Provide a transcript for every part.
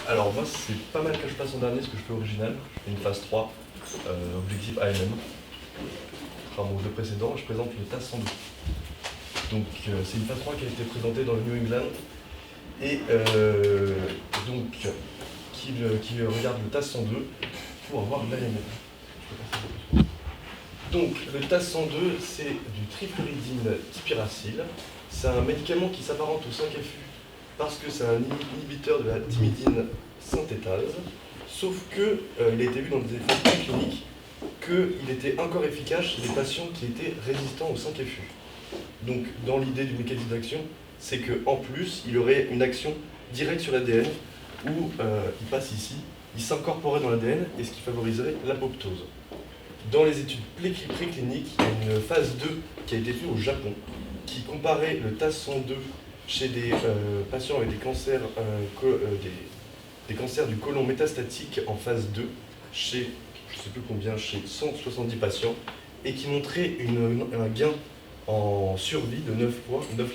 Alors moi, c'est pas mal que je passe en dernier ce que je fais original. Je fais une phase 3, objectif AMM. Contrairement aux deux précédents, je présente le TAS 102. Donc c'est une phase 3 qui a été présentée dans le New England et donc qui regarde le TAS 102 pour avoir l'AMM. Donc le TAS 102, c'est du trifluridine thipiracil. C'est un médicament qui s'apparente au 5-FU parce que c'est un inhibiteur de la thymidine synthétase, sauf qu'il a été vu dans des effets cliniques qu'il était encore efficace chez des patients qui étaient résistants au 5-FU. Donc dans l'idée du mécanisme d'action, c'est qu'en plus, il aurait une action directe sur l'ADN, où il passe ici, il s'incorporerait dans l'ADN, et ce qui favoriserait l'apoptose. Dans les études précliniques, il y a une phase 2 qui a été faite au Japon, qui comparait le TAS 102 chez des patients avec des cancers, des cancers du côlon métastatique en phase 2, chez, je ne sais plus combien, chez 170 patients, et qui montrait un gain en survie de 9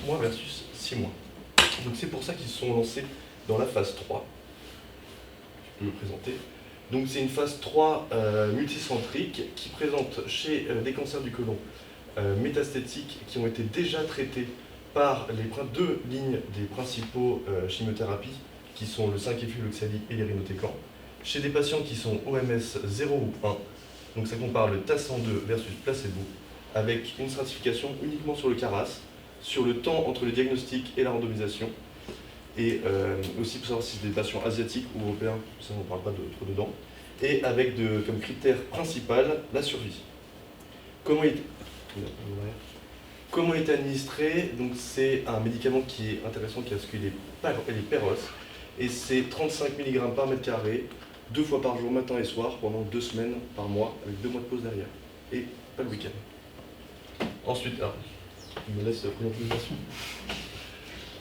mois versus 6 mois. Donc c'est pour ça qu'ils se sont lancés dans la phase 3. Je peux le présenter. Donc c'est une phase 3 multicentrique qui présente chez des cancers du côlon métastatiques qui ont été déjà traités par les deux lignes des principaux chimiothérapies qui sont le 5-FU, l'oxalis et l'irinotecan, chez des patients qui sont OMS 0 ou 1, donc ça compare le TAS 102 versus placebo, avec une stratification uniquement sur le CARAS, sur le temps entre le diagnostic et la randomisation, et aussi pour savoir si c'est des patients asiatiques ou européens, ça on ne parle pas trop dedans, et avec comme critère principal la survie. Comment il est administré? Donc c'est un médicament qui est intéressant parce qu'il est péros, et c'est 35 mg par mètre carré, 2 fois par jour, matin et soir, pendant 2 semaines par mois, avec 2 mois de pause derrière, et pas le week-end. Ensuite, il me laisse la présentation.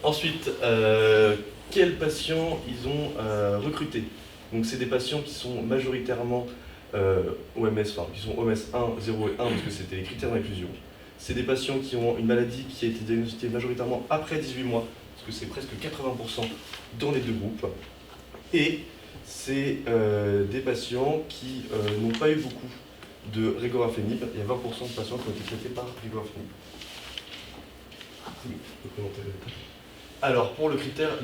Ensuite, quels patients ils ont recrutés? Donc c'est des patients qui sont majoritairement OMS, enfin qui sont OMS 1, 0 et 1 parce que c'était les critères d'inclusion. C'est des patients qui ont une maladie qui a été diagnostiquée majoritairement après 18 mois, parce que c'est presque 80% dans les deux groupes. Et c'est des patients qui n'ont pas eu beaucoup de régorafenib. Il y a 20% de patients qui ont été traités par régorafenib. Alors pour le critère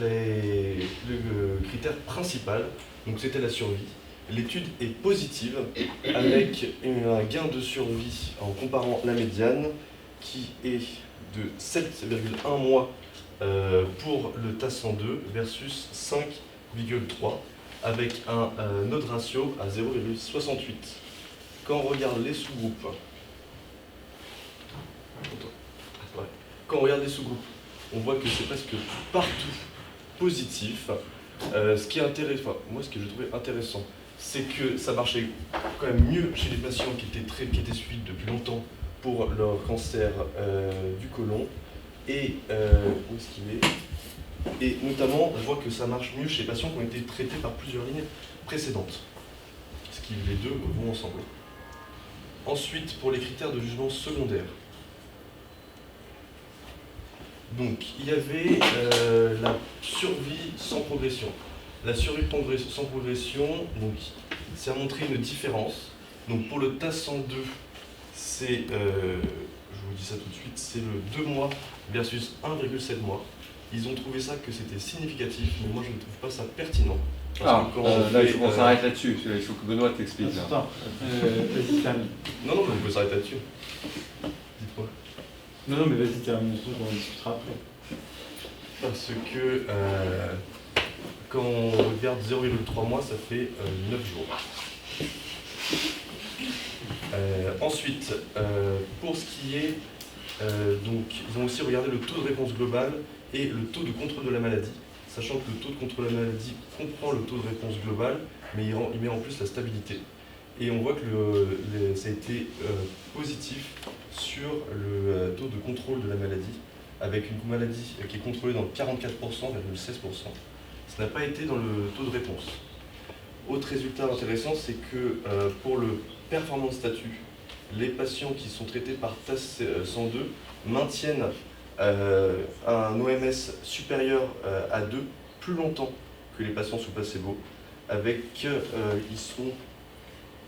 principal, donc c'était la survie. L'étude est positive avec un gain de survie en comparant la médiane qui est de 7,1 mois pour le TAS 102 versus 5,3 avec un odds ratio à 0,68. Quand on regarde les sous-groupes, on voit que c'est presque partout positif. Ce qui est intéressant, moi ce que j'ai trouvé intéressant, c'est que ça marchait quand même mieux chez les patients qui étaient suivis depuis longtemps pour leur cancer du côlon. Et où est-ce qu'il est? Et notamment, on voit que ça marche mieux chez les patients qui ont été traités par plusieurs lignes précédentes. Ce qui les deux vont ensemble. Ensuite, pour les critères de jugement secondaire. Donc, il y avait la survie sans progression. La survie sans progression, donc, ça a montré une différence. Donc, pour le TAS 102, c'est, je vous dis ça tout de suite, c'est le 2 mois versus 1,7 mois. Ils ont trouvé ça que c'était significatif, mais moi je ne trouve pas ça pertinent. Là, il faut qu'on s'arrête là-dessus. Il faut que Benoît t'explique. Attends, vas-y, termine. Non, mais on peut s'arrêter là-dessus. Dites-moi. Non, mais vas-y, termine, on en discutera après. Parce que quand on regarde 0,3 mois, ça fait 9 jours. Ensuite, pour ce qui est, donc, ils ont aussi regardé le taux de réponse globale et le taux de contrôle de la maladie, sachant que le taux de contrôle de la maladie comprend le taux de réponse globale, mais il met en plus la stabilité. Et on voit que ça a été positif sur le taux de contrôle de la maladie, avec une maladie qui est contrôlée dans 44,16%. Ça n'a pas été dans le taux de réponse. Autre résultat intéressant, c'est que pour le performance statut, les patients qui sont traités par TAS 102 maintiennent un OMS supérieur à 2 plus longtemps que les patients sous placebo, avec, ils sont,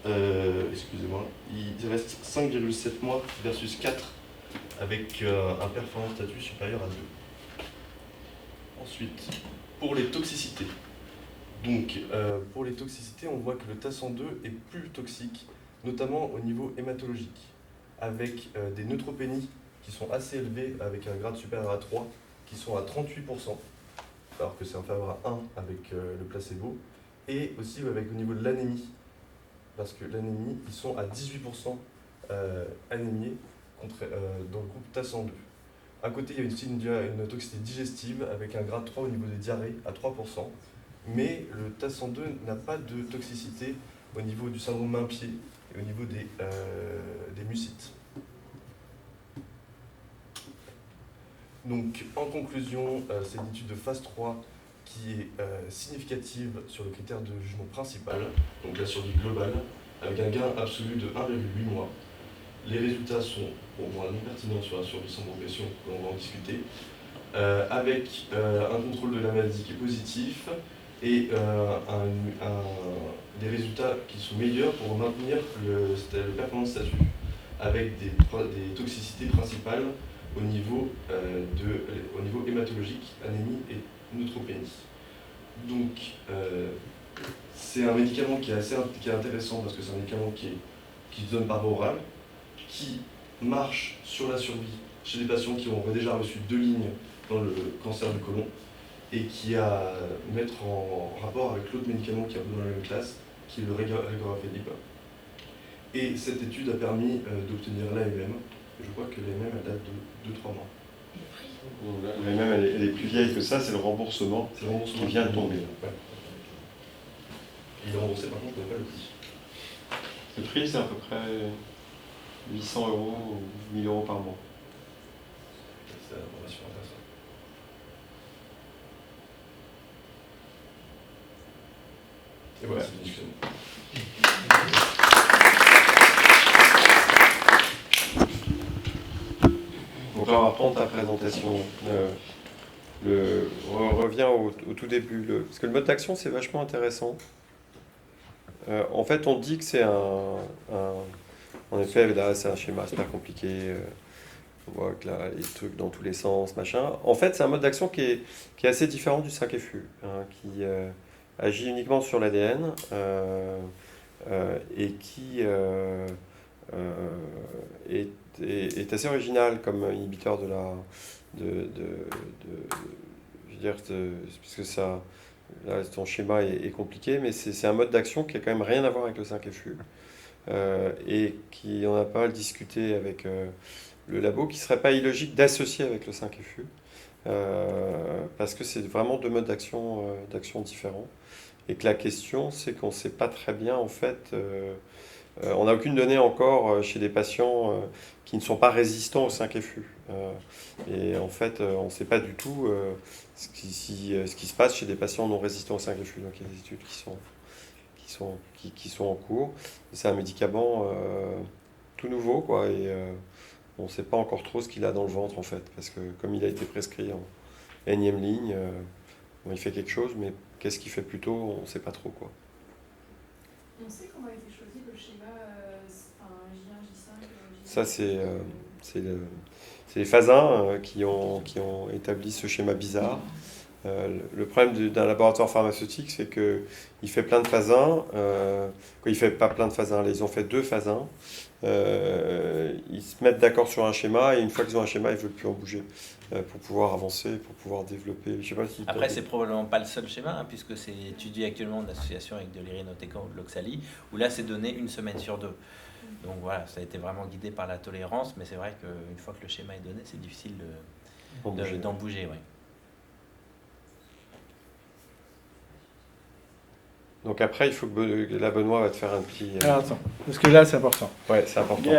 excusez-moi, ils restent 5,7 mois versus 4, avec un performance statut supérieur à 2. Ensuite, pour les toxicités. Donc, pour les toxicités, on voit que le TAS-102 est plus toxique, notamment au niveau hématologique, avec des neutropénies qui sont assez élevées, avec un grade supérieur à 3, qui sont à 38%, alors que c'est inférieur à 1 avec le placebo, et aussi avec au niveau de l'anémie, parce que l'anémie, ils sont à 18% anémiés dans le groupe TAS-102. À côté, il y a une toxicité digestive avec un grade 3 au niveau des diarrhées à 3%, mais le TAS-102 n'a pas de toxicité au niveau du syndrome main-pied et au niveau des mucites. Donc, en conclusion, c'est une étude de phase 3 qui est significative sur le critère de jugement principal, donc la survie globale, avec un gain absolu de 1,8 mois. Les résultats sont pour moi non pertinents sur la survie sans progression, on va en discuter, avec un contrôle de la maladie qui est positif et des résultats qui sont meilleurs pour maintenir le performance statut, avec des toxicités principales au niveau hématologique, anémie et neutropénie. Donc, c'est un médicament qui est intéressant parce que c'est un médicament qui se donne par voie orale, qui marche sur la survie chez des patients qui ont déjà reçu 2 lignes dans le cancer du côlon et qui est à mettre en rapport avec l'autre médicament qui est un peu dans la même classe, qui est le regorafenib. Et cette étude a permis d'obtenir l'AMM. Je crois que l'AMM elle date de 2-3 mois. L'AMM elle est plus vieille que ça, c'est le remboursement, qui vient de tomber. Ouais. Et il est remboursé par contre, je ne connais pas le prix. Le prix c'est à peu près 800 € ou 1000 € par mois. C'est une information intéressante. Et voilà, c'est une discussion. Donc on va reprendre ta présentation. On revient au tout début. Parce que le mode d'action c'est vachement intéressant. En fait on dit que c'est en effet là c'est un schéma super compliqué. On voit que là les trucs dans tous les sens, machin. En fait c'est un mode d'action qui est assez différent du 5FU, hein, qui agit uniquement sur l'ADN et qui est assez original comme inhibiteur je veux dire, puisque ça, là, ton schéma est compliqué, mais c'est un mode d'action qui a quand même rien à voir avec le 5FU et qui on a pas mal discuté avec le labo, qui serait pas illogique d'associer avec le 5FU parce que c'est vraiment 2 modes d'action différents et que la question c'est qu'on ne sait pas très bien en fait. On n'a aucune donnée encore chez des patients qui ne sont pas résistants au 5FU. Et en fait, on ne sait pas du tout ce qui se passe chez des patients non résistants au 5FU. Donc il y a des études qui sont en cours. C'est un médicament tout nouveau, quoi, et on ne sait pas encore trop ce qu'il a dans le ventre, en fait, parce que comme il a été prescrit en énième ligne, bon, il fait quelque chose, mais qu'est-ce qu'il fait plutôt, on ne sait pas trop, quoi. On sait comment a été choisi le schéma J1, J5 J5. Ça, c'est les phasins qui ont établi ce schéma bizarre. Le problème d'un laboratoire pharmaceutique, c'est qu'il fait plein de phasins. Il ne fait pas plein de phasins, ils ont fait 2 phasins. Ils se mettent d'accord sur un schéma et une fois qu'ils ont un schéma, ils ne veulent plus en bouger pour pouvoir avancer, pour pouvoir développer. Je sais pas si Après, c'est probablement pas le seul schéma, hein, puisque c'est étudié actuellement en association avec de l'irinotecan ou de l'oxalie, où là, c'est donné 1 semaine sur 2. Donc voilà, ça a été vraiment guidé par la tolérance, mais c'est vrai qu'une fois que le schéma est donné, c'est difficile d'en bouger. Ouais. Donc après, il faut que la Benoît va te faire un petit... Alors attends, parce que là c'est important. Ouais, c'est important.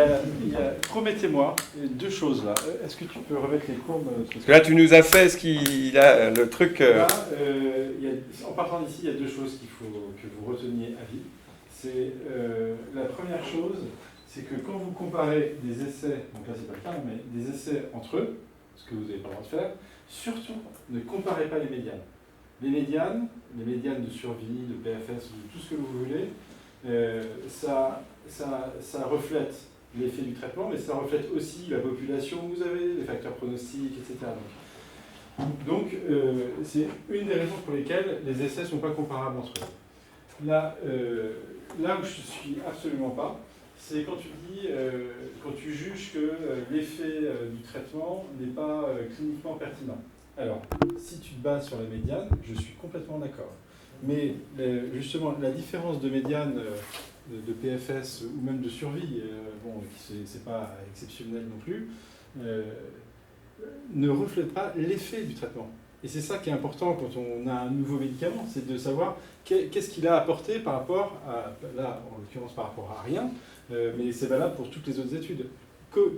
Promettez-moi 2 choses là. Est-ce que tu peux remettre les courbes Parce que là, tu nous as fait le truc... Là, en partant d'ici, il y a 2 choses qu'il faut que vous reteniez à vie. C'est la première chose, c'est que quand vous comparez des essais, donc là c'est pas le cas, mais des essais entre eux, ce que vous n'avez pas le droit de faire, surtout ne comparez pas les médianes. Les médianes de survie, de PFS, de tout ce que vous voulez, ça reflète l'effet du traitement, mais ça reflète aussi la population que vous avez, les facteurs pronostiques, etc. Donc c'est une des raisons pour lesquelles les essais ne sont pas comparables entre eux. Là où je ne suis absolument pas, c'est quand quand tu juges que l'effet du traitement n'est pas cliniquement pertinent. Alors, si tu te bases sur la médiane, je suis complètement d'accord. Mais justement, la différence de médiane de PFS ou même de survie, c'est pas exceptionnel non plus, ne reflète pas l'effet du traitement. Et c'est ça qui est important quand on a un nouveau médicament, c'est de savoir qu'est-ce qu'il a apporté par rapport à, là en l'occurrence par rapport à rien, mais c'est valable pour toutes les autres études.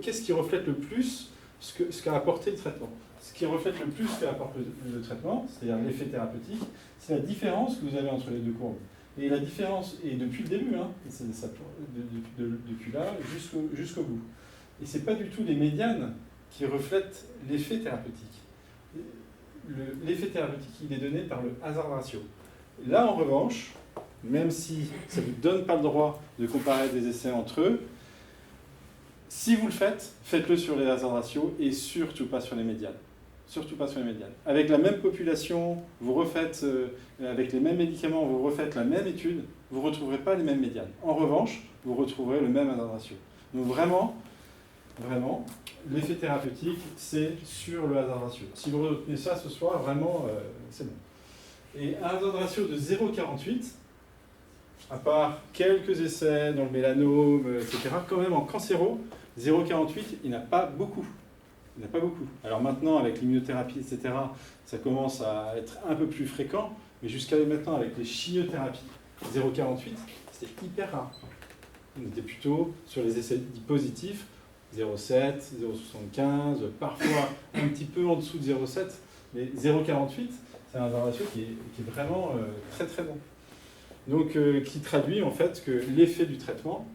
Qu'est-ce qui reflète le plus ce qu'a apporté le traitement? Ce qui reflète le plus ce qu'a apporté le traitement, c'est-à-dire l'effet thérapeutique, c'est la différence que vous avez entre les deux courbes. Et la différence, et depuis le début, hein, depuis là jusqu'au bout. Et ce n'est pas du tout les médianes qui reflètent l'effet thérapeutique. L'effet thérapeutique, il est donné par le hazard ratio. Là, en revanche, même si ça ne vous donne pas le droit de comparer des essais entre eux, si vous le faites, faites-le sur les hazard ratios et surtout pas sur les médianes. Surtout pas sur les médianes. Avec la même population, vous refaites, avec les mêmes médicaments, vous refaites la même étude, vous ne retrouverez pas les mêmes médianes. En revanche, vous retrouverez le même hazard ratio. Donc vraiment, l'effet thérapeutique, c'est sur le hazard ratio. Si vous retenez ça ce soir, vraiment, c'est bon. Et un hazard ratio de 0,48, à part quelques essais dans le mélanome, etc., quand même en cancéro, 0,48, il n'a pas beaucoup. Il n'y en a pas beaucoup. Alors maintenant, avec l'immunothérapie, etc., ça commence à être un peu plus fréquent, mais jusqu'à maintenant, avec les chimiothérapies, 0,48, c'était hyper rare. On était plutôt sur les essais dits positifs, 0,7, 0,75, parfois un petit peu en dessous de 0,7, mais 0,48, c'est un ratio qui est vraiment très très bon. Donc, qui traduit en fait que l'effet du traitement,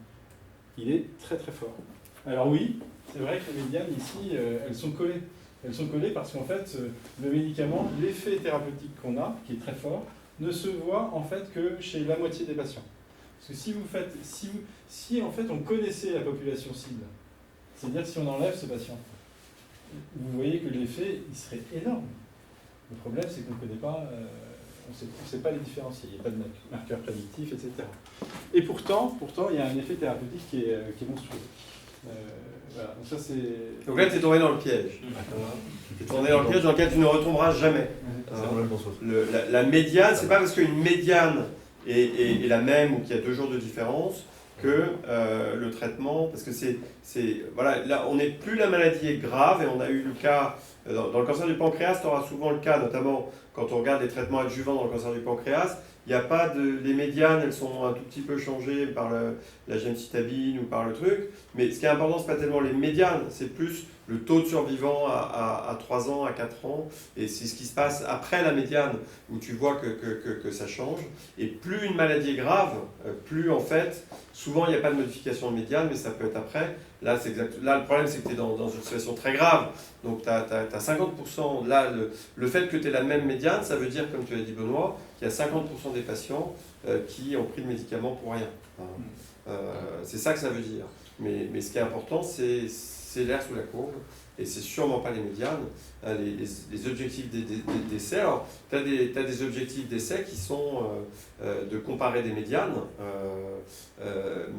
il est très très fort. Alors oui, c'est vrai que les médianes ici, elles sont collées. Elles sont collées parce qu'en fait, le médicament, l'effet thérapeutique qu'on a, qui est très fort, ne se voit en fait que chez la moitié des patients. Parce que si en fait on connaissait la population cible, c'est-à-dire si on enlève ces patients, vous voyez que l'effet, il serait énorme. Le problème, c'est qu'on ne connaît pas, on ne sait pas les différencier, il n'y a pas de marqueurs prédictifs, etc. Et pourtant, il y a un effet thérapeutique qui est monstrueux. Voilà, donc ça c'est... Donc là, tu es tombé dans le piège. Tu es tombé dans le piège dans lequel tu ne retomberas jamais. La médiane, c'est pas parce qu'une médiane est la même ou qu'il y a 2 jours de différence que le traitement, parce que voilà, là, on n'est plus, la maladie est grave, et on a eu le cas, dans le cancer du pancréas, tu auras souvent le cas, notamment quand on regarde les traitements adjuvants dans le cancer du pancréas, il n'y a pas les médianes, elles sont un tout petit peu changées par la gemcitabine ou par le truc, mais ce qui est important, ce n'est pas tellement les médianes, c'est plus le taux de survivants à 3 ans, à 4 ans, et c'est ce qui se passe après la médiane, où tu vois que ça change. Et plus une maladie est grave, plus en fait, souvent il n'y a pas de modification de médiane, mais ça peut être après. Là, le problème, c'est que tu es dans une situation très grave, donc tu as 50%. Là, le fait que tu aies la même médiane, ça veut dire, comme tu l'as dit Benoît, qu'il y a 50% des patients qui ont pris le médicament pour rien. C'est ça que ça veut dire. Mais ce qui est important, c'est l'air sous la courbe, et c'est sûrement pas les médianes. Les objectifs d'essai, alors tu as des objectifs d'essai qui sont de comparer des médianes,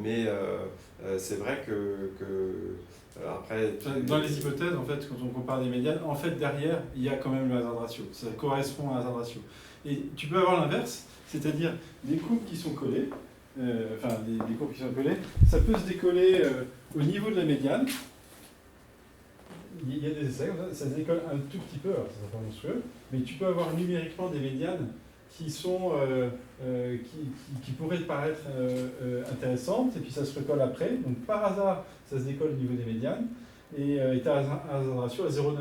mais c'est vrai que après... Dans les hypothèses, en fait, quand on compare des médianes, en fait, derrière, il y a quand même le hazard ratio. Ça correspond à un hazard ratio. Et tu peux avoir l'inverse, c'est-à-dire des courbes qui sont collées, des courbes qui sont collées, ça peut se décoller au niveau de la médiane. Il y a des essais comme ça se décolle un tout petit peu, alors ça n'est pas monstrueux, mais tu peux avoir numériquement des médianes qui sont qui pourraient paraître intéressantes, et puis ça se recolle après. Donc par hasard, ça se décolle au niveau des médianes, et tu as un hazard ratio à 0,9.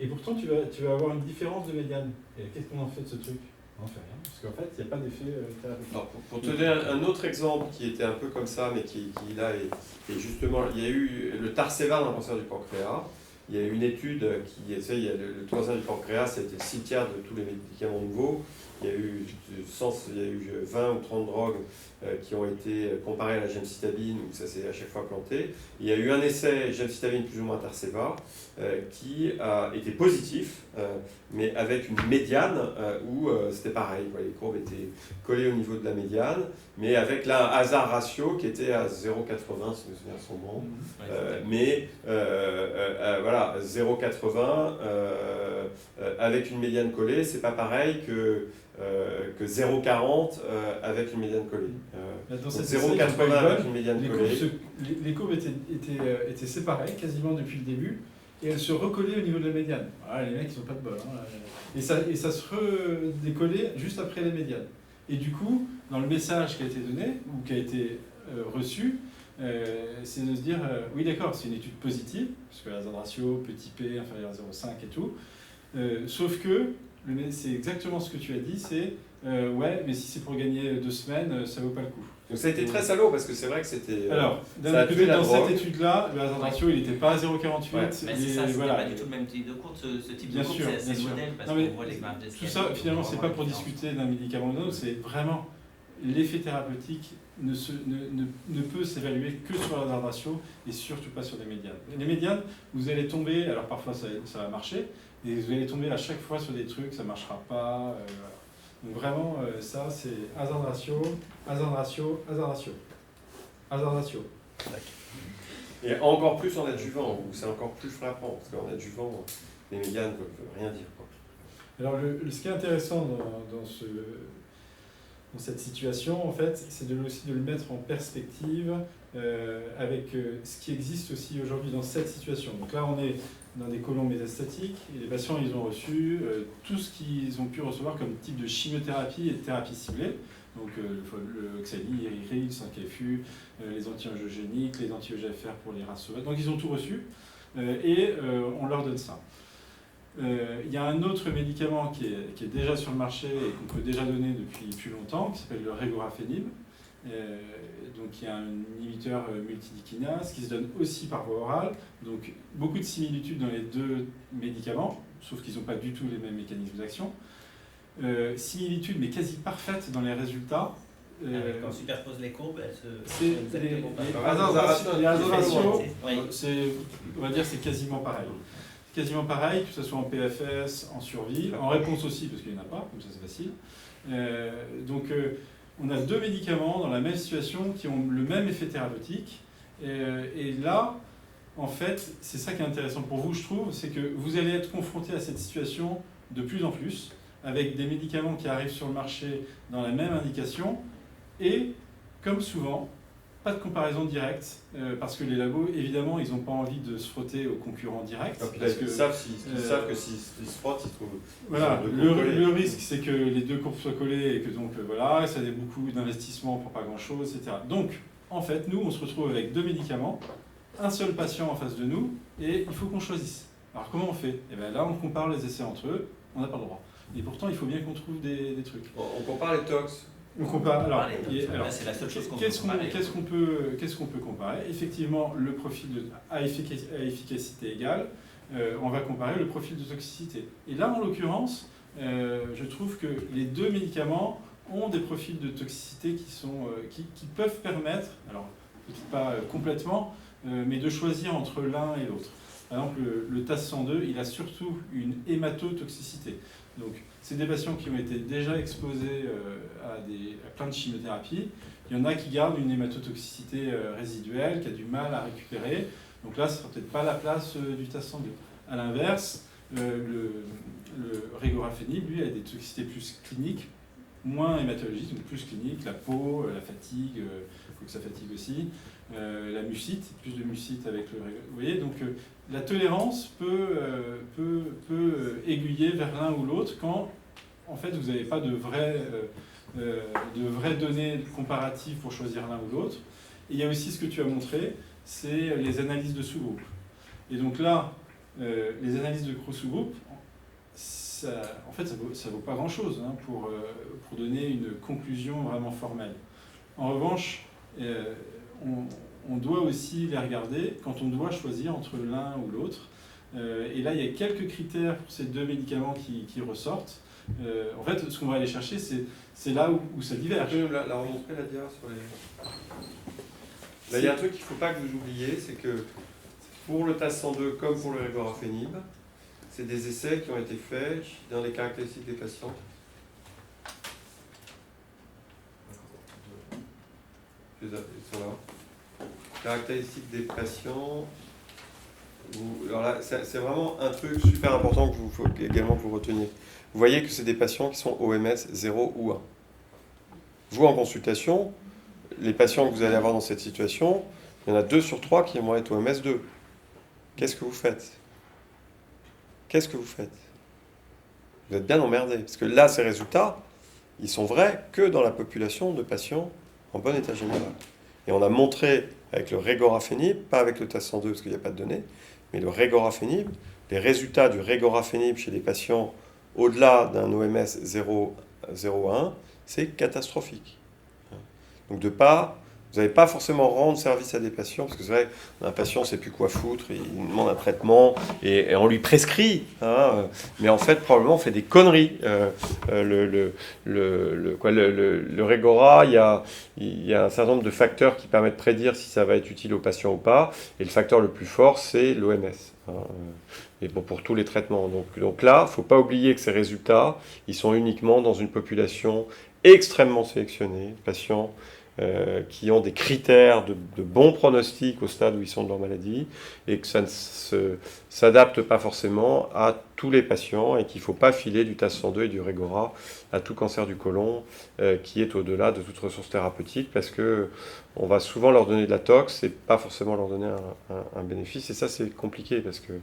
Et pourtant, tu vas avoir une différence de médiane. Et qu'est-ce qu'on en fait de ce truc? On n'en fait rien, parce qu'en fait, il n'y a pas d'effet thérapeutique. Pour te donner un autre exemple qui était un peu comme ça, mais qui là est justement, il y a eu le Tarceva dans le cancer du pancréas. il y a une étude qui, tu sais, il y a le cancer du pancréas, c'était le cimetière de tous les médicaments nouveaux. Il y a eu 20 ou 30 drogues qui ont été comparées à la gemcitabine, où ça s'est à chaque fois planté. Il y a eu un essai gemcitabine plus ou moins Tarceva qui a été positif, mais avec une médiane où c'était pareil, les courbes étaient collées au niveau de la médiane, mais avec là un hasard ratio qui était à 0,80, si je me souviens son nom. Mais voilà, 0,80 avec une médiane collée, c'est pas pareil que 0,40 avec une médiane collée. Dans Donc cette 0,80 avec une médiane collée. Les courbes étaient séparées quasiment depuis le début et elles se recollaient au niveau de la médiane. Voilà, les mecs ils ont pas de bol. Hein. Et ça se redécollait juste après la médiane. Et du coup, dans le message qui a été donné ou qui a été reçu, c'est de se dire oui d'accord, c'est une étude positive, parce que la hazard ratio, petit p inférieur à 0,5 et tout, sauf que c'est exactement ce que tu as dit, c'est ouais, mais si c'est pour gagner 2 semaines, ça vaut pas le coup. Donc ça a été très salaud parce que c'est vrai que c'était. Alors, ça a d'un tué côté, la dans drogue. cette étude-là, le hazard ratio, il n'était pas à 0,48. Mais c'est ça, c'était voilà. pas du tout le même type de courbe. Ce type Bien de courbe, sûr, c'est assez bien sûr. modèle parce Non, mais qu'on voit les marges d'escalier. Tout ça, finalement, c'est vraiment pas la pour différence. discuter d'un médicament ou d'un autre, c'est vraiment l'effet thérapeutique ne peut s'évaluer que sur le hazard ratio et surtout pas sur les médianes. Les médianes, vous allez tomber, alors parfois ça va marcher, et vous allez tomber à chaque fois sur des trucs, ça marchera pas. Voilà. Donc vraiment, ça c'est hazard ratio, hazard ratio, hazard ratio. Hasard ratio. Et encore plus en adjuvant, où c'est encore plus frappant, parce qu'en adjuvant, les médianes ne peuvent rien dire. Quoi. Alors ce qui est intéressant dans cette situation, en fait, c'est aussi de le mettre en perspective avec ce qui existe aussi aujourd'hui dans cette situation. Donc là, on est dans des colons métastatiques, et les patients, ils ont reçu tout ce qu'ils ont pu recevoir comme type de chimiothérapie et de thérapie ciblée. Donc le Oxalie, Iriril, 5FU, les anti-angiogéniques, les anti-EGFR pour les races sauvages. Donc ils ont tout reçu et on leur donne ça. Il y a un autre médicament qui est déjà sur le marché et qu'on peut déjà donner depuis plus longtemps, qui s'appelle le Regorafenib, donc qui est un inhibiteur multidikinase qui se donne aussi par voie orale. Donc beaucoup de similitudes dans les deux médicaments, sauf qu'ils n'ont pas du tout les mêmes mécanismes d'action. Similitudes mais quasi parfaites dans les résultats. Quand on superpose les courbes, elles se. C'est les hasard ratios, Oui. on va dire c'est quasiment pareil. Quasiment pareil, que ce soit en PFS, en survie, en réponse aussi, parce qu'il n'y en a pas, comme ça c'est facile. Donc on a deux médicaments dans la même situation qui ont le même effet thérapeutique. Et là, en fait, c'est ça qui est intéressant pour vous, je trouve, c'est que vous allez être confronté à cette situation de plus en plus, avec des médicaments qui arrivent sur le marché dans la même indication, et comme souvent, pas de comparaison directe, parce que les labos, évidemment, ils n'ont pas envie de se frotter aux concurrents directs. Parce Ils savent que s'ils se frottent, ils trouvent. Voilà, le risque, c'est que les deux courbes soient collées et que donc voilà, ça a beaucoup d'investissement pour pas grand-chose, etc. Donc, en fait, nous, on se retrouve avec deux médicaments, un seul patient en face de nous, et il faut qu'on choisisse. Alors, comment on fait? Et bien là, on compare les essais entre eux, on n'a pas le droit. Et pourtant, il faut bien qu'on trouve des trucs. On compare les tox. On compare. Alors, c'est la seule chose qu'on qu'est-ce qu'on peut comparer? Effectivement, le profil à efficacité égale, on va comparer le profil de toxicité. Et là, en l'occurrence, je trouve que les deux médicaments ont des profils de toxicité qui peuvent permettre, alors peut-être pas complètement, mais de choisir entre l'un et l'autre. Par exemple, le TAS-102, il a surtout une hématotoxicité. Donc, c'est des patients qui ont été déjà exposés à plein de chimiothérapies. Il y en a qui gardent une hématotoxicité résiduelle, qui a du mal à récupérer. Donc là, ce ne sera peut-être pas la place du TAS-102. À l'inverse, le Regorafenib, lui, a des toxicités plus cliniques, moins hématologiques, donc plus cliniques, la peau, la fatigue, il faut que ça fatigue aussi, la mucite, plus de mucite avec le Regorafenib. Vous voyez, donc la tolérance peut aiguiller vers l'un ou l'autre quand, en fait, vous n'avez pas de vraies données comparatives pour choisir l'un ou l'autre. Et il y a aussi ce que tu as montré, c'est les analyses de sous-groupes. Et donc là, les analyses de sous-groupes, en fait, ça vaut pas grand-chose pour donner une conclusion vraiment formelle. En revanche, on doit aussi les regarder quand on doit choisir entre l'un ou l'autre. Et là, il y a quelques critères pour ces deux médicaments qui ressortent. En fait, ce qu'on va aller chercher, c'est là où ça diverge. Tu peux la remontrer, la dia sur les... Là, il y a un truc qu'il ne faut pas que vous oubliez, c'est que pour le TAS 102 comme pour le régorafénib, c'est des essais qui ont été faits dans les caractéristiques des patients. Ils sont là. Caractéristiques des patients. Alors là, c'est vraiment un truc super important que faut également que vous reteniez. Vous voyez que c'est des patients qui sont OMS 0 ou 1. Vous, en consultation, les patients que vous allez avoir dans cette situation, il y en a 2 sur 3 qui vont être OMS 2. Qu'est-ce que vous faites? Qu'est-ce que vous faites? Vous êtes bien emmerdé. Parce que là, ces résultats, ils sont vrais que dans la population de patients en bon état général. Et on a montré avec le régorafénib, pas avec le TAS 102 parce qu'il n'y a pas de données, mais le régorafénib, les résultats du régorafénib chez des patients au-delà d'un OMS 0,1, c'est catastrophique. Donc vous n'allez pas forcément rendre service à des patients, parce que c'est vrai, un patient ne sait plus quoi foutre, il demande un traitement, et on lui prescrit, mais en fait, probablement, on fait des conneries. Le Régora, il y a un certain nombre de facteurs qui permettent de prédire si ça va être utile au patient ou pas, et le facteur le plus fort, c'est l'OMS. Et bon, pour tous les traitements. Donc là, il ne faut pas oublier que ces résultats, ils sont uniquement dans une population extrêmement sélectionnée, patients qui ont des critères de bons pronostics au stade où ils sont de leur maladie, et que ça ne s'adapte pas forcément à tous les patients, et qu'il ne faut pas filer du TAS 102 et du Régora à tout cancer du côlon qui est au-delà de toute ressource thérapeutique, parce qu'on va souvent leur donner de la tox et pas forcément leur donner un bénéfice, et ça c'est compliqué, parce que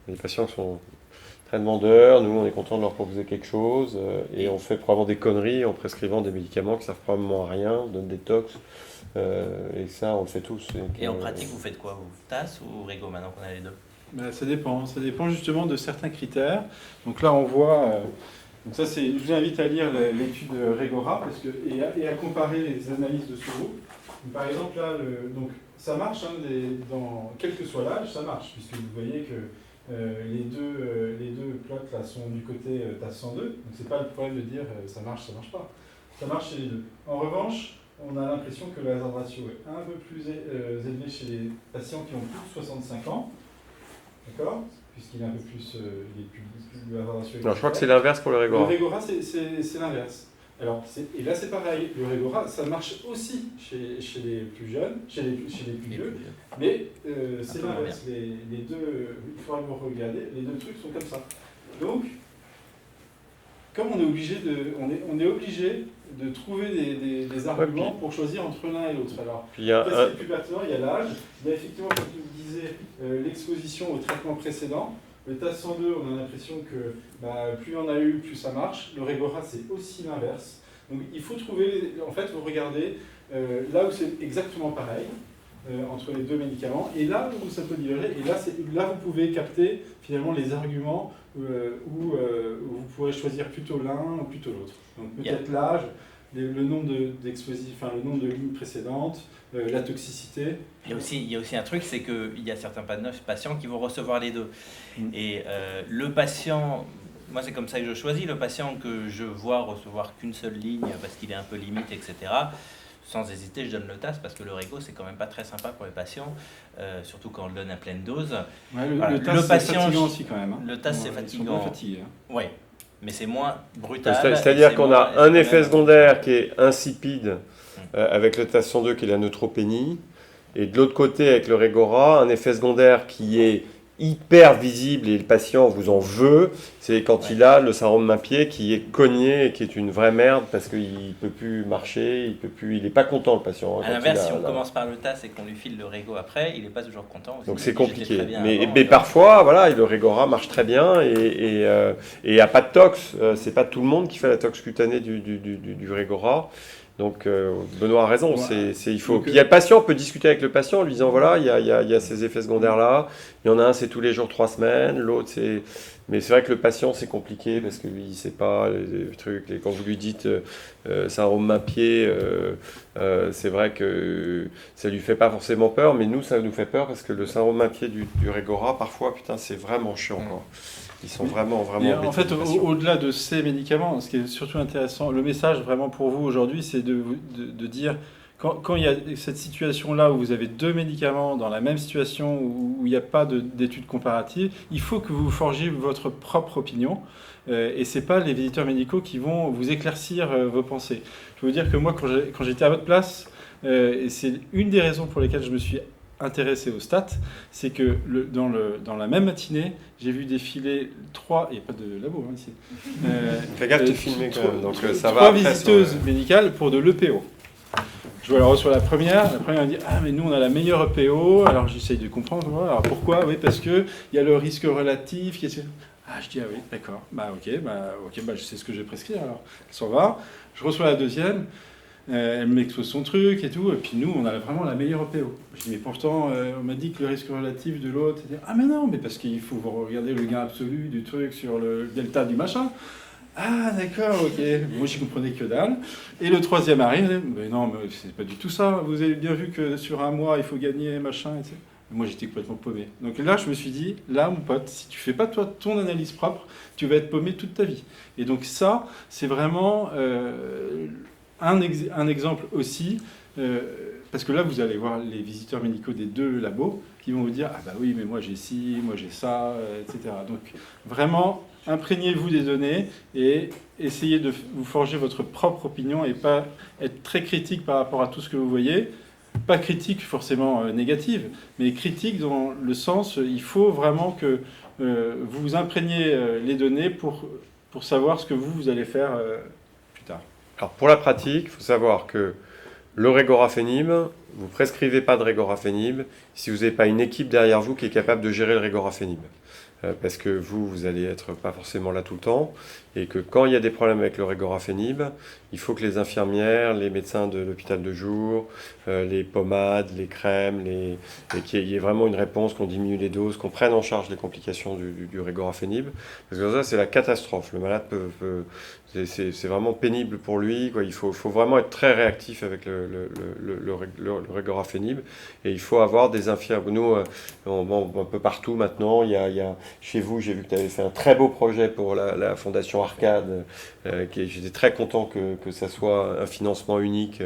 les patients sont très demandeurs, nous on est content de leur proposer quelque chose, et on fait probablement des conneries en prescrivant des médicaments qui servent probablement à rien, on donne des tox, et ça on le fait tous. Et en pratique, vous faites quoi, vous? TAS ou Régo, maintenant qu'on a les deux? Ça dépend justement de certains critères. Donc là on voit, donc ça c'est, je vous invite à lire l'étude Régora parce que, et à comparer les analyses de ce groupe. Donc, par exemple là, donc, ça marche, dans, quel que soit l'âge, ça marche, puisque vous voyez que les deux plots là sont du côté TAS 102, donc c'est pas le problème de dire ça marche pas. Ça marche chez les deux. En revanche, on a l'impression que le hazard ratio est un peu plus élevé chez les patients qui ont plus de 65 ans, d'accord? Puisqu'il est un peu plus, le hazard ratio est Non, je crois que c'est l'inverse pour le Régora. Le Régora, c'est l'inverse. Alors, et là c'est pareil, le Régora, ça marche aussi chez les plus jeunes, chez les plus vieux, mais c'est l'inverse. Les deux, il faudra que vous regarder, les deux trucs sont comme ça. Donc, comme on est obligé de trouver des arguments pour choisir entre l'un et l'autre. Alors, qu'est-ce qui est plus pertinent? Il y a l'âge, il y a effectivement, comme tu me disais, l'exposition au traitement précédent. Le TAS 102, on a l'impression que plus on a eu, plus ça marche. Le Régora, c'est aussi l'inverse. Donc il faut trouver, en fait, vous regardez là où c'est exactement pareil entre les deux médicaments, et là où ça peut diverger, et là vous pouvez capter finalement les arguments où vous pourrez choisir plutôt l'un ou plutôt l'autre. Donc peut-être l'âge, le nombre le nombre de lignes précédentes, la toxicité. Il y a aussi un truc, c'est qu'il y a certains patients qui vont recevoir les deux. Et le patient, moi c'est comme ça que je choisis, le patient que je vois recevoir qu'une seule ligne parce qu'il est un peu limite, etc., sans hésiter, je donne le TAS parce que le Régo, c'est quand même pas très sympa pour les patients, surtout quand on le donne à pleine dose. Ouais, le TAS, c'est fatigant aussi quand même. Le TAS, c'est fatigant. Fatigué, hein. Oui, mais c'est moins brutal. C'est-à-dire qu'on a un effet secondaire qui est insipide avec le TAS 102 qui est la neutropénie, et de l'autre côté avec le Régora, un effet secondaire qui est hyper visible et le patient vous en veut, c'est quand il a le syndrome main-pied qui est cogné et qui est une vraie merde parce qu'il ne peut plus marcher, il n'est pas content le patient. À l'inverse, si on commence par le TAS et qu'on lui file le Régo après, il n'est pas toujours content aussi. Donc c'est compliqué. Mais parfois, voilà, le Régora marche très bien et il n'y a pas de tox. C'est pas tout le monde qui fait la tox cutanée du Régora. Donc Benoît a raison, Ouais. il faut. Donc, Puis il y a le patient, on peut discuter avec le patient en lui disant voilà, il y a ces effets secondaires-là. Il y en a un, c'est tous les jours 3 semaines, l'autre, c'est. Mais c'est vrai que le patient, c'est compliqué parce que lui, il ne sait pas les trucs. Et quand vous lui dites syndrome main-pied, c'est vrai que ça lui fait pas forcément peur, mais nous, ça nous fait peur parce que le syndrome main-pied du Régora, parfois, putain, c'est vraiment chiant, quoi. Ils sont vraiment, vraiment. Et en embêtés, fait, les patients. au-delà de ces médicaments, ce qui est surtout intéressant, le message vraiment pour vous aujourd'hui, c'est de dire, quand il y a cette situation-là où vous avez 2 médicaments dans la même situation, où il n'y a pas d'études comparatives, il faut que vous forgiez votre propre opinion. Et ce n'est pas les visiteurs médicaux qui vont vous éclaircir vos pensées. Je peux vous dire que moi, quand j'étais à votre place, et c'est une des raisons pour lesquelles je me suis intéressé aux stats, c'est que dans la même matinée, j'ai vu défiler 3, il n'y a pas de labo ici. Fais gaffe, t'es filmé quand même, donc ça va. 3 après, visiteuses médicales pour de l'EPO. Je vois alors sur la première elle me dit ah mais nous on a la meilleure EPO, alors j'essaye de comprendre, voilà. Alors pourquoi? Oui parce que il y a le risque relatif qui est... Ah je dis ah oui d'accord, ok, je sais ce que je vais prescrire alors. Elle s'en va, je reçois la deuxième. Elle m'expose son truc et tout, et puis nous, on a vraiment la meilleure EPO. Je dis, mais pourtant, on m'a dit que le risque relatif de l'autre, c'était... Ah, mais non, mais parce qu'il faut regarder le gain absolu du truc sur le delta du machin. Ah, d'accord, ok. Moi, j'y comprenais que dalle. Et le troisième arrive, mais non, mais c'est pas du tout ça. Vous avez bien vu que sur un mois, il faut gagner machin, etc. Moi, j'étais complètement paumé. Donc là, je me suis dit, là, mon pote, si tu fais pas toi ton analyse propre, tu vas être paumé toute ta vie. Et donc ça, c'est vraiment... un exemple aussi, parce que là, vous allez voir les visiteurs médicaux des 2 labos qui vont vous dire « Ah bah oui, mais moi j'ai ci, moi j'ai ça, etc. » Donc vraiment, imprégnez-vous des données et essayez de vous forger votre propre opinion et pas être très critique par rapport à tout ce que vous voyez. Pas critique forcément négative, mais critique dans le sens, il faut vraiment que vous vous imprégniez les données pour savoir ce que vous allez faire plus tard. Alors pour la pratique, il faut savoir que le régorafénib, vous ne prescrivez pas de régorafénib si vous n'avez pas une équipe derrière vous qui est capable de gérer le régorafénib. Parce que vous allez être pas forcément là tout le temps, et que quand il y a des problèmes avec le régorafénib, il faut que les infirmières, les médecins de l'hôpital de jour, les pommades, les crèmes, et qu'il y ait vraiment une réponse, qu'on diminue les doses, qu'on prenne en charge les complications du régorafénib. Parce que ça, c'est la catastrophe. Le malade c'est vraiment pénible pour lui, quoi. Il faut vraiment être très réactif avec le régorafénib, et il faut avoir des infirmières. Nous, un peu partout maintenant, il y a chez vous, j'ai vu que tu avais fait un très beau projet pour la Fondation Arcade. J'étais très content que ça soit un financement unique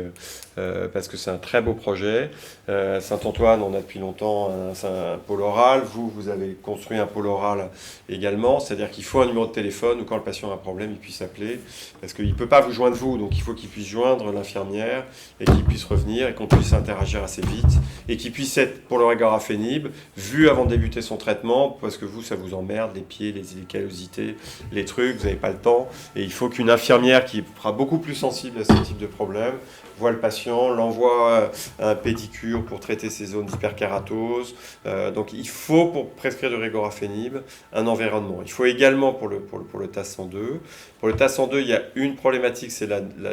parce que c'est un très beau projet. Saint-Antoine, on a depuis longtemps un pôle oral. Vous avez construit un pôle oral également. C'est-à-dire qu'il faut un numéro de téléphone où quand le patient a un problème, il puisse appeler. Parce qu'il ne peut pas vous joindre vous, donc il faut qu'il puisse joindre l'infirmière et qu'il puisse revenir et qu'on puisse interagir assez vite. Et qu'il puisse être, pour le régorafénib, vu avant de débuter son traitement, parce que vous, ça vous emmerde, les pieds, les callosités, les trucs, vous n'avez pas le temps. Et il faut qu'une infirmière qui sera beaucoup plus sensible à ce type de problème voit le patient, l'envoie à un pédicure pour traiter ses zones d'hyperkératose. Donc il faut, pour prescrire du régorafénib, un environnement. Il faut également pour le TAS 102. Pour le TAS 102, il y a une problématique, c'est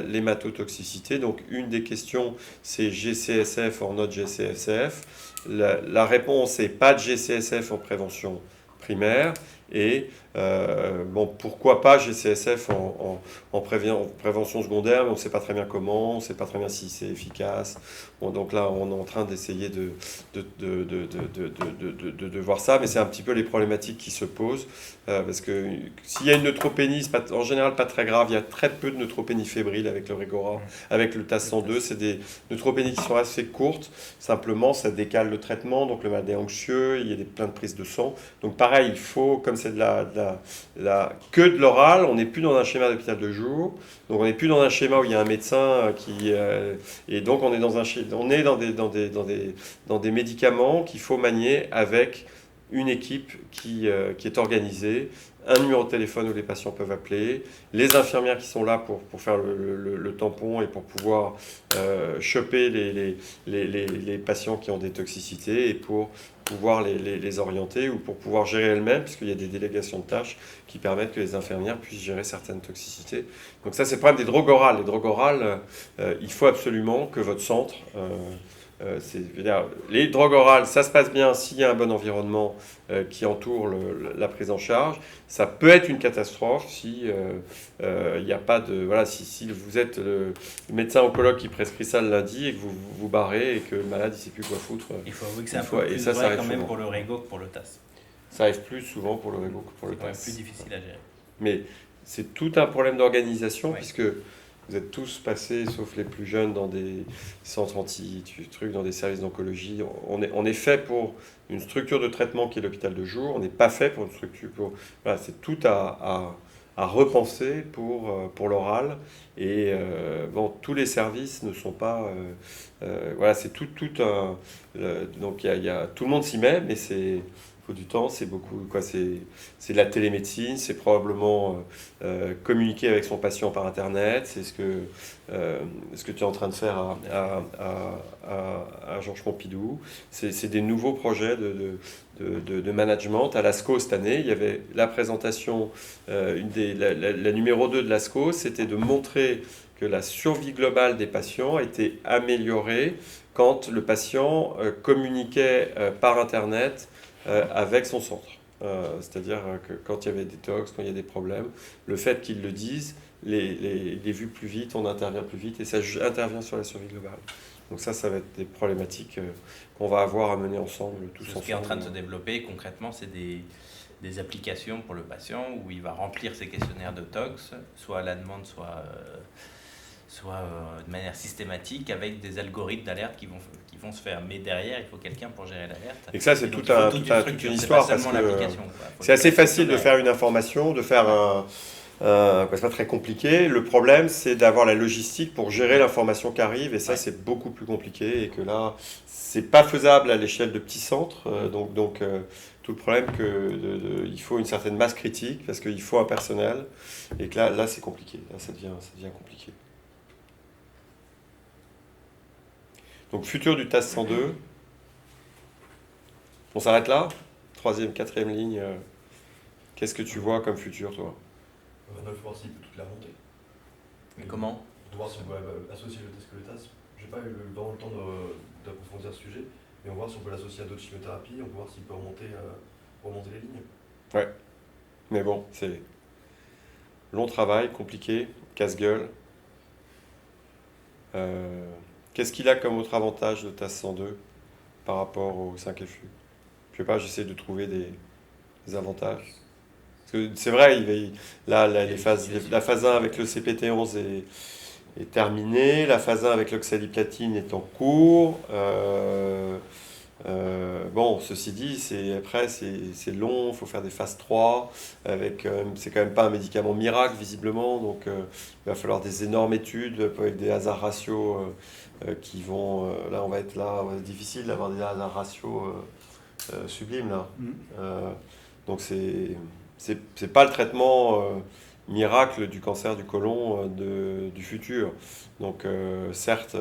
l'hématotoxicité. Donc une des questions, c'est GCSF or not GCSF. La réponse est pas de GCSF en prévention primaire. Et pourquoi pas GCSF en prévention secondaire, mais on ne sait pas très bien comment, on ne sait pas très bien si c'est efficace. Donc là, on est en train d'essayer de voir ça, mais c'est un petit peu les problématiques qui se posent. Parce que s'il y a une neutropénie, c'est en général pas très grave. Il y a très peu de neutropénie fébrile avec le Régora, avec le TAS 102. C'est des neutropénies qui sont assez courtes. Simplement, ça décale le traitement, donc le malade est anxieux, il y a plein de prises de sang. Donc pareil, il faut, comme c'est que de l'oral, on n'est plus dans un schéma d'hôpital de jour, donc on n'est plus dans un schéma où il y a un médecin et donc on est dans des médicaments qu'il faut manier avec une équipe qui est organisée, un numéro de téléphone où les patients peuvent appeler, les infirmières qui sont là pour faire le tampon et pour pouvoir choper les patients qui ont des toxicités et pour pouvoir les orienter ou pour pouvoir gérer elles-mêmes, puisqu'il y a des délégations de tâches qui permettent que les infirmières puissent gérer certaines toxicités. Donc ça, c'est le problème des drogues orales. Les drogues orales, il faut absolument que votre centre... les drogues orales, ça se passe bien s'il y a un bon environnement qui entoure la prise en charge. Ça peut être une catastrophe si il n'y a pas de... Voilà, si vous êtes le médecin oncologue qui prescrit ça le lundi et que vous vous barrez et que le malade ne sait plus quoi foutre. Il faut avouer que c'est un peu plus vrai quand même pour le Rego que pour le TAS. Ça arrive plus souvent pour le Rego que pour le TAS. TAS. C'est plus difficile à gérer. Mais c'est tout un problème d'organisation, Ouais. puisque vous êtes tous passés, sauf les plus jeunes, dans des centres anti-trucs, dans des services d'oncologie. On est fait pour une structure de traitement qui est l'hôpital de jour. On n'est pas fait pour une structure... Voilà, c'est tout à repenser pour l'oral. Et tous les services ne sont pas... voilà, c'est tout un... donc tout le monde s'y met, mais c'est... Il faut du temps, c'est beaucoup, c'est de la télémédecine, c'est probablement communiquer avec son patient par Internet, c'est ce que tu es en train de faire à Georges Pompidou. C'est des nouveaux projets de management. À l'ASCO cette année, il y avait la présentation, la numéro 2 de l'ASCO, c'était de montrer que la survie globale des patients était améliorée quand le patient communiquait par Internet avec son centre. C'est-à-dire que quand il y avait des tox, quand il y a des problèmes, le fait qu'ils le disent, les vues plus vite, on intervient plus vite et ça intervient sur la survie globale. Donc ça va être des problématiques qu'on va avoir à mener ensemble, tous ensemble. Ce qui est en train de se développer concrètement, c'est des applications pour le patient où il va remplir ses questionnaires de tox, soit à la demande, soit de manière systématique, avec des algorithmes d'alerte qui vont se faire. Mais derrière, il faut quelqu'un pour gérer l'alerte. Et ça, c'est toute une histoire, parce que c'est assez facile de faire une information, de faire c'est pas très compliqué. Le problème, c'est d'avoir la logistique pour gérer l'information qui arrive, et ça, c'est beaucoup plus compliqué, et que là, c'est pas faisable à l'échelle de petits centres. Donc tout le problème il faut une certaine masse critique, parce qu'il faut un personnel, et que là c'est compliqué. Là, ça devient compliqué. Donc, futur du TAS 102. On s'arrête là. 3e, 4e ligne. Qu'est-ce que tu vois comme futur, toi? Il faut voir s'il peut toute la monter. Mais comment? De voir si on peut associer le TAS que le TAS. J'ai pas eu vraiment le temps d'approfondir ce sujet, mais on va voir si on peut l'associer à d'autres chimiothérapies, on peut voir s'il peut remonter les lignes. Ouais. Mais bon, c'est long travail, compliqué, casse-gueule. Qu'est-ce qu'il a comme autre avantage le TAS 102 par rapport au 5FU? Je sais pas, j'essaie de trouver des avantages. Parce que c'est vrai, la phase 1 avec le CPT11 est terminée, la phase 1 avec l'oxaliplatine est en cours. Bon, ceci dit, c'est long, il faut faire des phases 3, c'est quand même pas un médicament miracle visiblement, donc il va falloir des énormes études avec des hasard ratios qui vont... là, on va être difficile d'avoir des hasard ratios sublimes là. Donc c'est pas le traitement miracle du cancer du côlon du futur. Donc certes,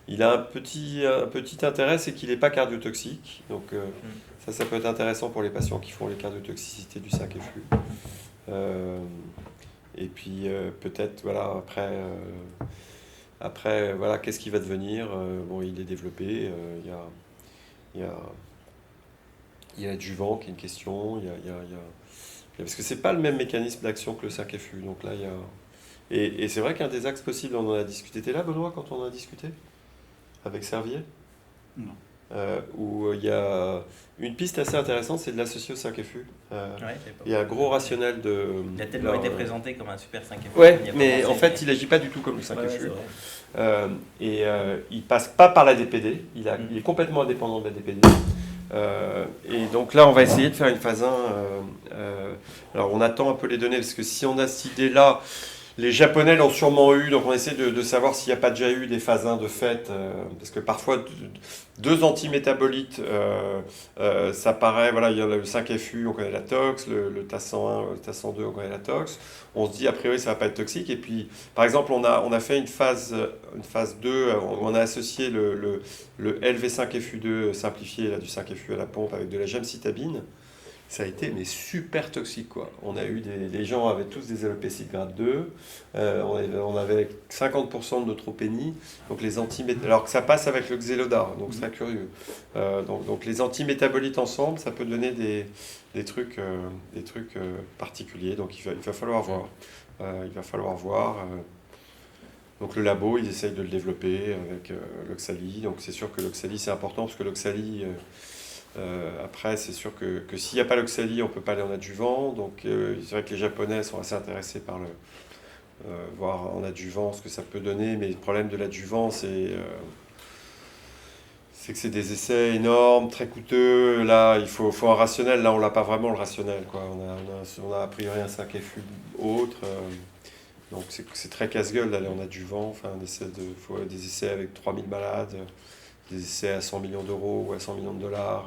il a un petit intérêt, c'est qu'il n'est pas cardiotoxique. Donc ça peut être intéressant pour les patients qui font les cardiotoxicités du 5FU. Et puis peut-être, voilà, après voilà, qu'est-ce qui va devenir? Bon, il est développé, il y a adjuvant qui est une question, parce que c'est pas le même mécanisme d'action que le 5FU. Donc là, il y a... Et c'est vrai qu'un des axes possibles, on en a discuté. T'es là, Benoît, quand on en a discuté avec Servier? Non. Où il y a une piste assez intéressante, c'est de l'associer au 5FU. Il y a un gros rationnel de... Il a tellement été présenté comme un super 5FU. Ouais, mais en fait, il n'agit pas du tout comme le 5FU. Il passe pas par la DPD, il est complètement indépendant de la DPD. Et donc là, on va essayer de faire une phase 1. Alors, on attend un peu les données, parce que si on a cette idée-là, les Japonais l'ont sûrement eu, donc on essaie de savoir s'il n'y a pas déjà eu des phases 1 de fait, parce que parfois deux antimétabolites, ça paraît, voilà, il y a le 5FU, on connaît la tox, le TAS101, le TAS102, on connaît la tox, on se dit a priori ça va pas être toxique, et puis par exemple on a fait une phase 2, où on a associé le LV5FU2 simplifié, là, du 5FU à la pompe avec de la gemcitabine. Ça a été mais super toxique quoi. On a eu les gens avaient tous des alopécies grade 2, on avait 50% de neutropénie, donc les alors que ça passe avec le Xeloda, donc c'est très curieux. Donc les antimétabolites ensemble, ça peut donner des trucs particuliers, donc il va falloir voir. Donc le labo, ils essayent de le développer avec l'Oxali, donc c'est sûr que l'Oxali c'est important parce que l'Oxali après, c'est sûr que s'il n'y a pas l'Oxali, on ne peut pas aller en adjuvant. Donc, c'est vrai que les Japonais sont assez intéressés par voir en adjuvant ce que ça peut donner. Mais le problème de l'adjuvant, c'est que c'est des essais énormes, très coûteux. Là, il faut un rationnel. Là, on n'a pas vraiment le rationnel, quoi. On a a priori un 5FU autre. Donc, c'est très casse-gueule d'aller en adjuvant. Enfin, il faut des essais avec 3000 malades. Des essais à 100 millions d'euros ou à 100 millions de dollars,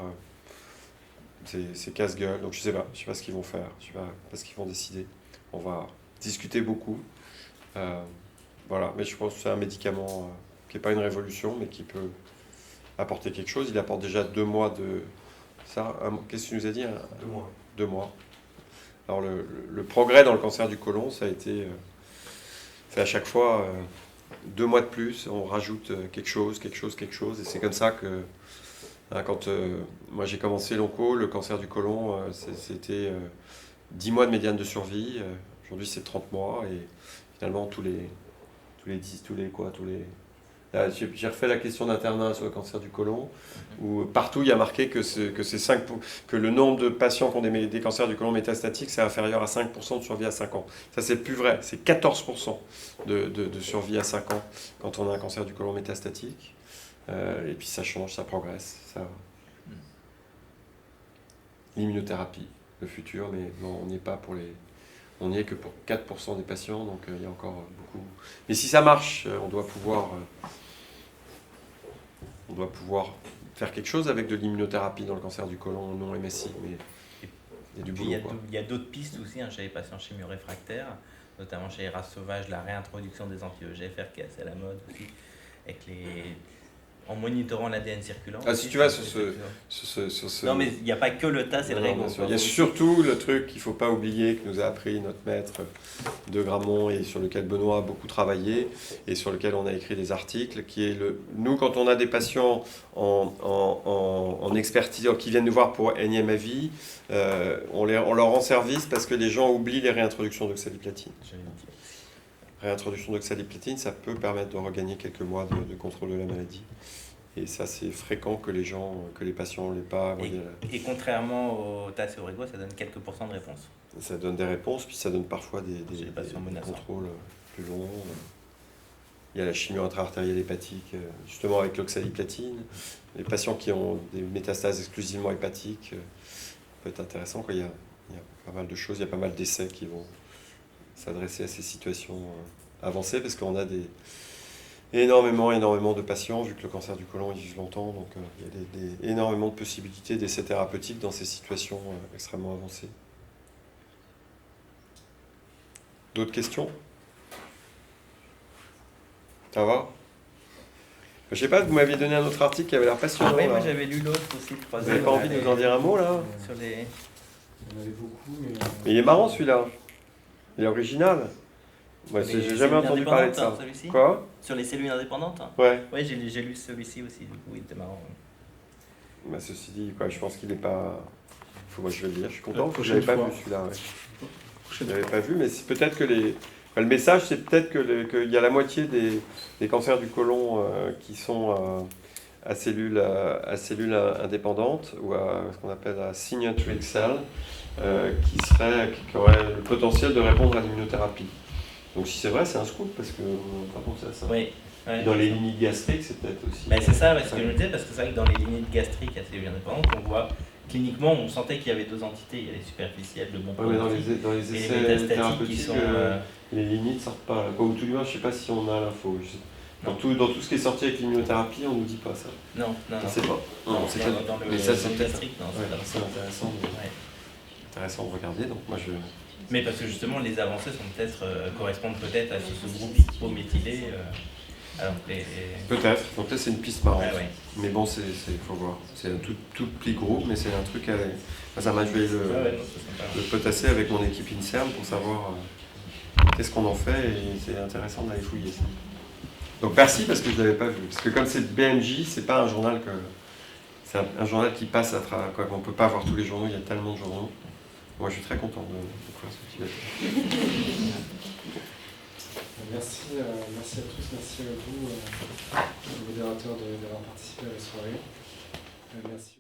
c'est casse-gueule. Donc je sais pas ce qu'ils vont faire, je sais pas ce qu'ils vont décider. On va discuter beaucoup. Voilà, mais je pense que c'est un médicament qui n'est pas une révolution, mais qui peut apporter quelque chose. Il apporte déjà 2 mois de ça. Qu'est-ce que tu nous as dit 2 mois. 2 mois. Alors le progrès dans le cancer du côlon, ça a été fait à chaque fois 2 mois de plus, on rajoute quelque chose, et c'est comme ça que quand moi j'ai commencé l'onco, le cancer du côlon, c'était 10 mois de médiane de survie, aujourd'hui c'est 30 mois, et finalement Là, j'ai refait la question d'internat sur le cancer du côlon, où partout il y a marqué que le nombre de patients qui ont des cancers du côlon métastatiques, c'est inférieur à 5% de survie à 5 ans. Ça, c'est plus vrai, c'est 14% de survie à 5 ans quand on a un cancer du côlon métastatique. Et puis ça change, ça progresse. L'immunothérapie, le futur, mais non, on n'y est pas pour les... On n'y est que pour 4% des patients, donc il y a encore beaucoup... Mais si ça marche, on doit pouvoir faire quelque chose avec de l'immunothérapie dans le cancer du côlon non MSI, mais il y a du boulot. Il y a d'autres pistes aussi chez les patients chimio-réfractaires, notamment chez les races sauvages, la réintroduction des anti-EGFR qui est assez à la mode aussi, avec en monitorant l'ADN circulant. Ah, si tu vas sur ce... Non, mais il n'y a pas que le TAS et le REGO. Il y a surtout le truc qu'il ne faut pas oublier, que nous a appris notre maître de Gramont et sur lequel Benoît a beaucoup travaillé et sur lequel on a écrit des articles, qui est nous, quand on a des patients en expertise, qui viennent nous voir pour énième avis, on leur rend service parce que les gens oublient les réintroductions d'oxaliplatine. Réintroduction d'oxaliplatine, ça peut permettre de regagner quelques mois de contrôle de la maladie. Et ça, c'est fréquent que les patients n'aient pas... Et contrairement au TAS et au REGO, ça donne quelques pourcents de réponse. Ça donne des réponses, puis ça donne parfois des contrôles plus longs. Il y a la chimio intra-artérielle hépatique, justement avec l'oxaliplatine. Les patients qui ont des métastases exclusivement hépatiques, ça peut être intéressant. Il y a pas mal de choses, il y a pas mal d'essais qui vont s'adresser à ces situations avancées, parce qu'on a énormément de patients, vu que le cancer du côlon ils vivent longtemps, donc il y a énormément de possibilités d'essais thérapeutiques dans ces situations extrêmement avancées. D'autres questions? Ça va? Je sais pas, vous m'aviez donné un autre article qui avait l'air passionnant. Oui, moi j'avais lu l'autre aussi. Vous n'avez pas envie de nous en dire un mot là? Sur les... Il y en avait beaucoup, mais... Il est marrant celui-là. Il est original. Ouais, j'ai jamais entendu parler de ça. Quoi? Sur les cellules indépendantes? Ouais. Oui, j'ai lu celui-ci aussi, du coup, il était marrant. Bah, ceci dit, je pense qu'il n'est pas... Moi, je vais le lire, je suis content, parce que je n'avais pas vu celui-là. Ouais. Je ne l'avais pas vu, mais c'est peut-être que le message, c'est peut-être qu'il y a la moitié des cancers du côlon qui sont à cellules indépendantes, ou à ce qu'on appelle la signature cell, qui aurait le potentiel de répondre à l'immunothérapie. Donc si c'est vrai, c'est un scoop, parce qu'on n'a pas pensé à ça. Oui. Ouais, dans les limites gastriques, c'est peut-être aussi... Ben, c'est ça, ce que je me disais, parce que c'est vrai que dans les limites gastriques assez indépendantes, on voit cliniquement, on sentait qu'il y avait deux entités. Il y a les superficielles de bon Ouais, mais pronostic dans les et les essais métastatiques qui thérapeutiques, sont. les limites sortent pas. Quoi, ou tout du moins, je sais pas si on a l'info. Dans Non. tout ce qui est sorti avec l'immunothérapie, on nous dit pas ça. Non, non, Je non. sais pas. Non, c'est pas. Dans le Mais ça, c'est peut-être gastrique, non, ouais, c'est pas c'est ça. intéressant, Ouais. intéressant de regarder. Donc moi, je. Mais parce que justement, les avancées sont peut-être correspondent peut-être à ce groupe hypométhylé. Alors, Peut-être. Donc là, c'est une piste marrante. ouais, ouais. Mais bon, faut voir. C'est un tout petit groupe, mais c'est un truc. Moi, ça m'a joué Ouais, ouais, non, c'est sympa. le potassé avec mon équipe INSERM pour savoir qu'est-ce qu'on en fait, et c'est intéressant d'aller fouiller ça. Donc merci, parce que je ne l'avais pas vu. Parce que comme c'est BMJ, c'est pas un journal que. C'est un journal qui passe à travers. Quoi, on ne peut pas voir tous les journaux, il y a tellement de journaux. Moi, je suis très content de faire ce petit bâtiment. Merci, merci à tous, merci à vous, modérateurs, d'avoir participé à la soirée. Merci.